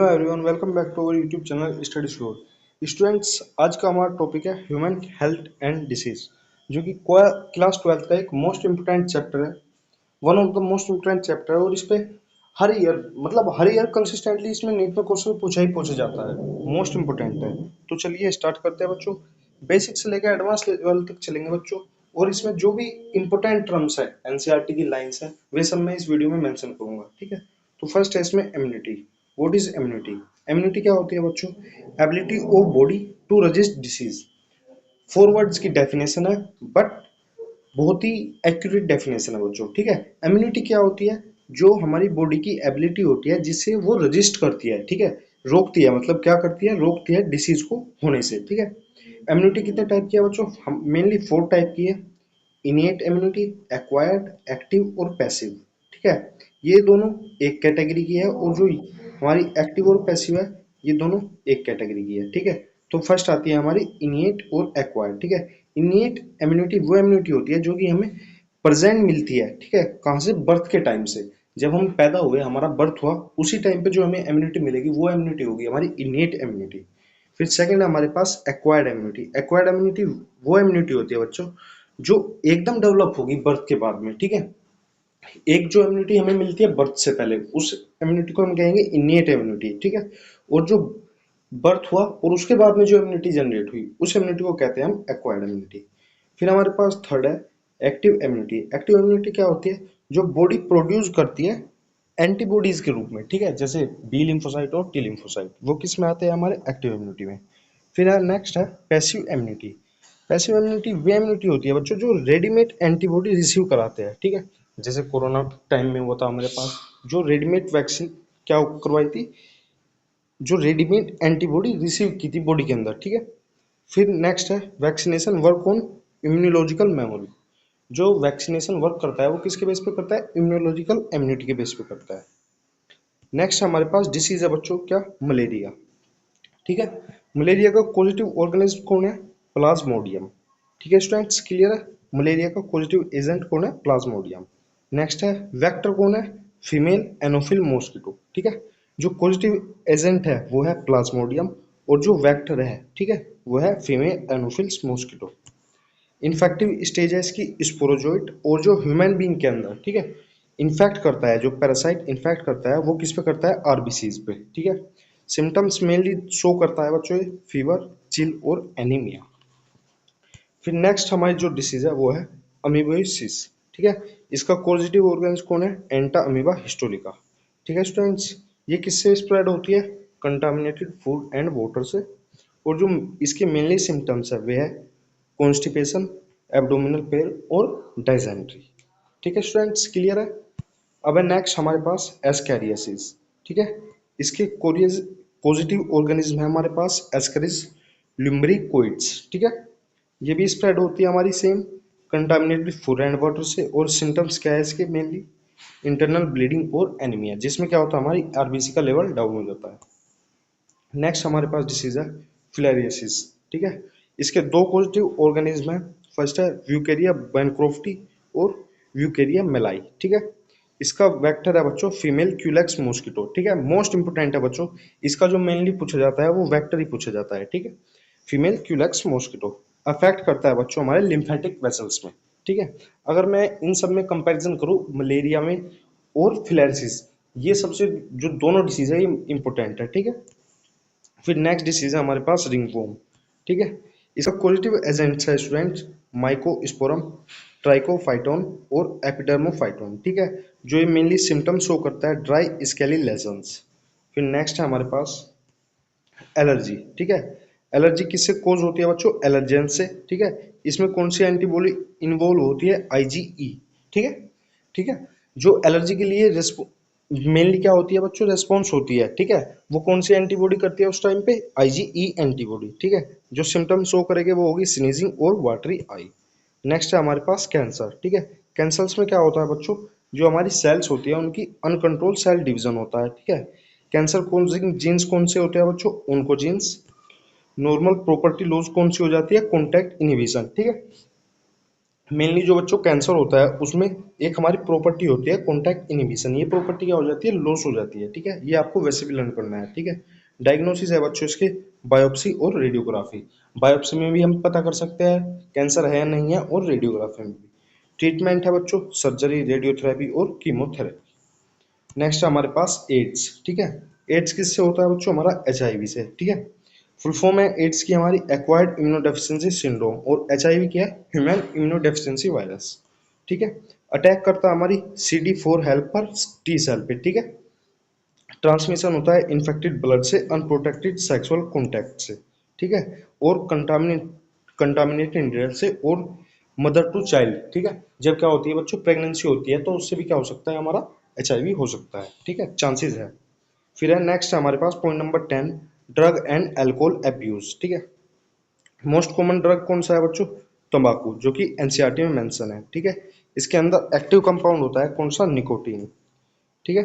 Hello everyone, welcome back to our YouTube channel study floor. Students, आज का हमारा topic है ह्यूमन हेल्थ एंड डिसीज, जो कि क्लास 12 का एक मोस्ट इम्पोर्टेंट चैप्टर है। One of the most important chapter है और इस पे हर ईयर कंसिस्टेंटली इसमें नीट में क्वेश्चन पूछा ही पूछा जाता है। मोस्ट इम्पोर्टेंट है। तो चलिए स्टार्ट करते हैं बच्चों। बेसिक से लेकर एडवांस लेवल तक चलेंगे बच्चों। और इसमें जो भी इम्पोर्टेंट टर्म्स है, एनसीईआरटी की लाइंस है, वे सब मैं इस वीडियो में मेंशन करूंगा। ठीक है। तो फर्स्ट है इसमें immunity. What is immunity? Immunity क्या होती है बच्चों? Ability of body to resist disease. Four words की डेफिनेशन है, बट बहुत ही एक्यूरेट डेफिनेशन है बच्चों। ठीक है। इम्यूनिटी क्या होती है? जो हमारी बॉडी की एबिलिटी होती है जिससे वो रजिस्ट करती है। ठीक है। रोकती है, मतलब क्या करती है? रोकती है डिसीज को होने से। ठीक है। इम्यूनिटी कितने टाइप की है बच्चों? हम मेनली फोर टाइप की है। इनिएट इम्यूनिटी, एक्वायर्ड, एक्टिव और पैसिव। ठीक है। ये दोनों एक कैटेगरी की है, और जो हमारी एक्टिव और पैसिव है, ये दोनों एक कैटेगरी की है। ठीक है। तो फर्स्ट आती है हमारी इनिएट और एक्वायर्ड। ठीक है। इनिएट इम्यूनिटी वो इम्यूनिटी होती है जो कि हमें प्रेजेंट मिलती है। ठीक है। कहाँ से? बर्थ के टाइम से। जब हम पैदा हुए, हमारा बर्थ हुआ, उसी टाइम पे जो हमें इम्यूनिटी मिलेगी वो इम्यूनिटी होगी हमारी इनिएट इम्यूनिटी। फिर सेकंड है हमारे पास एक्वायर्ड इम्यूनिटी। एक्वायर्ड इम्यूनिटी वो इम्यूनिटी होती है बच्चों जो एकदम डेवलप होगी बर्थ के बाद में। ठीक है। एक जो इम्यूनिटी हमें मिलती है बर्थ से पहले, उस इम्यूनिटी को हम कहेंगे इनिएट इम्यूनिटी। ठीक है। और जो बर्थ हुआ और उसके बाद में जो इम्यूनिटी जनरेट हुई, उस इम्यूनिटी को कहते हैं हम एक्वायर्ड इम्यूनिटी। फिर हमारे पास थर्ड है एक्टिव इम्यूनिटी। एक्टिव इम्यूनिटी क्या होती है? जो बॉडी प्रोड्यूस करती है एंटीबॉडीज के रूप में। ठीक है। जैसे बी लिम्फोसाइट और टी लिम्फोसाइट, वो किस में आते हैं? हमारे एक्टिव इम्यूनिटी में। फिर है नेक्स्ट है पैसिव इम्यूनिटी। पैसिव इम्यूनिटी वे इम्यूनिटी होती है बच्चों जो रेडीमेड एंटीबॉडी रिसीव कराते हैं। ठीक है। जैसे कोरोना टाइम में हुआ था हमारे पास, जो रेडीमेड वैक्सीन क्या करवाई थी? जो रेडीमेड एंटीबॉडी रिसीव की थी बॉडी के अंदर। ठीक है। फिर नेक्स्ट है vaccination work on immunological memory. जो वैक्सीनेशन वर्क करता है वो किसके बेस पे करता है? इम्यूनोलॉजिकल इम्यूनिटी के बेस पे करता है। नेक्स्ट हमारे पास डिसीज है बच्चों, क्या? मलेरिया। ठीक है। मलेरिया का पॉजिटिव ऑर्गेनिज्म कौन है? प्लाज्मोडियम। ठीक है स्टूडेंट्स, क्लियर है? मलेरिया का पॉजिटिव एजेंट कौन है? प्लाज्मोडियम। नेक्स्ट है वेक्टर कौन है? Female Anopheles mosquito. ठीक है। जो पॉजिटिव एजेंट है वो है प्लाज्मोडियम, और जो वेक्टर है, ठीक है, वो है female Anopheles mosquito. Infective stage है इसकी स्पोरोजोइट, और जो ह्यूमन बीइंग के अंदर, ठीक है, इन्फेक्ट करता है, जो पैरासाइट इन्फेक्ट करता है वो किस पे करता है? आरबीसीज पे। ठीक है। सिम्टम्स मेनली शो करता है बच्चों फीवर, चिल और एनीमिया। फिर नेक्स्ट हमारी जो डिसीज है वो है अमीबोसिस। ठीक है। इसका पॉजिटिव ऑर्गेन्स कौन है? एंटा अमीबा हिस्टोरिका। ठीक है स्टूडेंट्स, ये किससे स्प्रेड होती है? कंटामिनेटेड फूड एंड वाटर से। और जो इसके मेनली सिम्टम्स है वे है कॉन्स्टिपेशन, एब्डोमिनल पेन और डाइजेंट्री। ठीक है स्टूडेंट्स, क्लियर है? अब है नेक्स्ट हमारे पास एस्कैरियासिस। ठीक है। इसके कोरियस पॉजिटिव ऑर्गेनिज्म है हमारे पास एस्करिस लिम्ब्रिकोइड्स। ठीक है। ये भी स्प्रेड होती है हमारी same contaminated food and water से। और सिम्टम्स क्या है इसके? मेनली इंटरनल ब्लीडिंग और एनीमिया, जिसमें क्या होता है? हमारी आरबीसी का लेवल डाउन हो जाता है। नेक्स्ट हमारे पास डिसीज है फिलेरियोसिस। ठीक है। इसके दो पॉजिटिव ऑर्गेनिज्म है। फर्स्ट है व्यूकेरिया बैनक्रोफ्टी और व्यूकेरिया मेलाई। ठीक है। इसका वेक्टर है बच्चों फीमेल क्यूलेक्स मॉस्किटो। ठीक है। मोस्ट इंपोर्टेंट है बच्चों, इसका जो मेनली पूछा जाता है वो वेक्टर ही पूछा जाता है। ठीक है। फीमेल क्यूलेक्स मॉस्किटो अफेक्ट करता है बच्चों हमारे लिम्फेटिक वेसल्स में। ठीक है। अगर मैं इन सब में कंपैरिजन करूं, मलेरिया में और फिलेरियोसिस, ये सबसे जो दोनों डिसीज है ये इंपॉर्टेंट है। ठीक है। फिर नेक्स्ट डिसीज है हमारे पास रिंगवॉर्म। ठीक है। इसका पॉजिटिव एजेंट्स है स्टूडेंट्स माइकोस्पोरम, ट्राइकोफाइटोन और एपिडर्मोफाइटोन। ठीक है। जो ये मेनली सिम्टम शो करता है ड्राई स्केली लेजन्स। फिर नेक्स्ट है हमारे पास एलर्जी। ठीक है। एलर्जी किससे कोज होती है बच्चों? एलर्जेन से। ठीक है। इसमें कौन सी एंटीबॉडी इन्वॉल्व होती है? आईजीई। ठीक है। ठीक है। जो एलर्जी के लिए मेनली क्या होती है बच्चों? रेस्पॉन्स होती है। ठीक है। वो कौन सी एंटीबॉडी करती है उस टाइम पे? IgE antibody. ठीक है। जो सिम्टम शो करेगी वो होगी स्नीजिंग और वाटरी आई। नेक्स्ट है हमारे पास कैंसर। ठीक है। कैंसर्स में क्या होता है बच्चों? जो हमारी सेल्स होती है उनकी अनकंट्रोल सेल डिवीजन होता है। ठीक है। कैंसर कौन से जीन्स कौन से होते हैं बच्चों? उनको जीन्स। नॉर्मल प्रॉपर्टी लॉस कौन सी हो जाती है? Contact inhibition. ठीक है। मेनली जो बच्चों कैंसर होता है उसमें एक हमारी प्रॉपर्टी होती है कॉन्टैक्ट इनहिबिशन। ये प्रॉपर्टी क्या हो जाती है, लॉस हो जाती है। ठीक है, ये आपको वैसे भी लर्न करना है। ठीक है, डायग्नोसिस है बच्चों इसके बायोप्सी और रेडियोग्राफी। बायोप्सी में भी हम पता कर सकते हैं कैंसर है या नहीं है, और रेडियोग्राफी में भी। ट्रीटमेंट है बच्चों सर्जरी, रेडियोथेरेपी और कीमोथेरेपी। नेक्स्ट हमारे पास एड्स। ठीक है, एड्स किससे होता है बच्चों, हमारा एचआईवी से। ठीक है, फुल फॉर्म है एड्स की हमारी एक्वायर्ड इम्यूनोडेफिशिएंसी सिंड्रोम, और एचआईवी क्या है, ह्यूमन इम्यूनोडेफिशिएंसी वायरस। ठीक है, अटैक करता है हमारी CD4 हेल्पर टी सेल पे। ठीक है, ट्रांसमिशन होता है इन्फेक्टेड ब्लड से, अनप्रोटेक्टेड सेक्सुअल कॉन्टैक्ट से। ठीक है, और कंटामिनेटेड इंडियन से, और मदर टू चाइल्ड। ठीक है, जब क्या होती है बच्चों, प्रेगनेंसी होती है तो उससे भी क्या हो सकता है, हमारा एचआईवी हो सकता है। ठीक है, चांसेस है। फिर है नेक्स्ट हमारे पास point number 10, drug and alcohol abuse. ठीक है, मोस्ट कॉमन ड्रग कौन सा है बच्चों, तंबाकू, जो कि एनसीईआरटी में मेंशन है। ठीक है, इसके अंदर एक्टिव कंपाउंड होता है कौन सा, निकोटीन। ठीक है,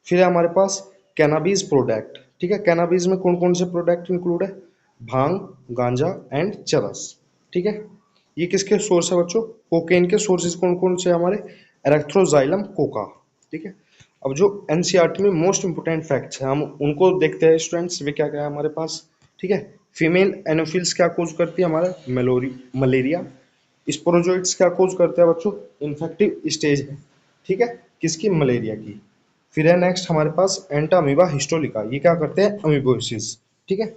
फिर है हमारे पास कैनाबीज प्रोडक्ट। ठीक है, कैनाबीज में कौन कौन से प्रोडक्ट इंक्लूड है, भांग, गांजा एंड चरस। ठीक है, ये किसके सोर्स है बच्चों, कोकेन के सोर्सेज कौन कौन से हमारे, एरेथ्रोजाइलम कोका। ठीक है, अब जो एनसीईआरटी में मोस्ट इंपोर्टेंट फैक्ट्स हैं हम उनको देखते हैं स्टूडेंट्स, वे क्या क्या है हमारे पास। ठीक है, फीमेल एनोफिल्स क्या कोज करती है, हमारा मलेरिया। स्पोरोजोइट्स क्या कोज करते हैं बच्चों, इन्फेक्टिव स्टेज है। ठीक है, किसकी, मलेरिया की। फिर है नेक्स्ट हमारे पास एंटा अमीबा हिस्टोलिका, ये क्या करते हैं, अमीबोसिस। ठीक है,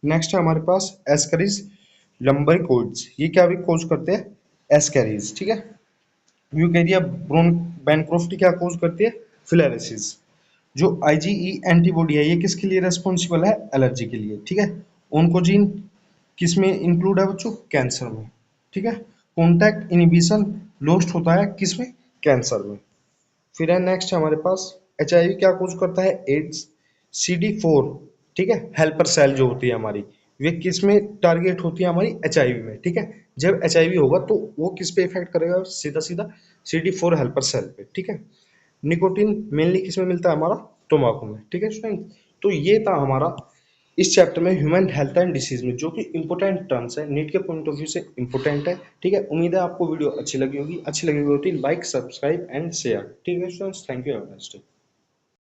नेक्स्ट है हमारे पास एस्करीज लंबरिकोइड्स, ये क्या भी कोज करते हैं, एस्कैरीज। ठीक है, यूकेरिया ब्रोन बैनक्रोफ्टी क्या कोज करती है, फिलेरिसिस। जो आईजीई एंटीबॉडी है ये किसके लिए रेस्पॉन्सिबल है, एलर्जी के लिए। ठीक है, ओंकोजीन किस में इंक्लूड है बच्चों, कैंसर में। ठीक है, कॉन्टैक्ट इनिबिशन लॉस्ट होता है किस में, कैंसर में। फिर है नेक्स्ट हमारे पास एचआईवी क्या कोज करता है, एड्स। CD4, ठीक है, हेल्पर सेल जो होती है हमारी, वे किस में टारगेट होती है, हमारी एचआईवी में। ठीक है, जब एचआईवी होगा तो वो किस पे इफेक्ट करेगा, सीधा सीधा CD4 हेल्पर सेल पे। ठीक है, निकोटीन मेनली किस में मिलता है, हमारा तंबाकू में। ठीक है स्टूडेंट, तो ये था हमारा इस चैप्टर में ह्यूमन हेल्थ एंड डिसीज में, जो कि इंपॉर्टेंट टर्म्स है, नीट के पॉइंट ऑफ व्यू से इंपॉर्टेंट है। ठीक है, उम्मीद है आपको वीडियो अच्छी लगी होगी। अच्छी लगी होती लाइक, सब्सक्राइब एंड शेयर। ठीक है students, thank you, have a nice day.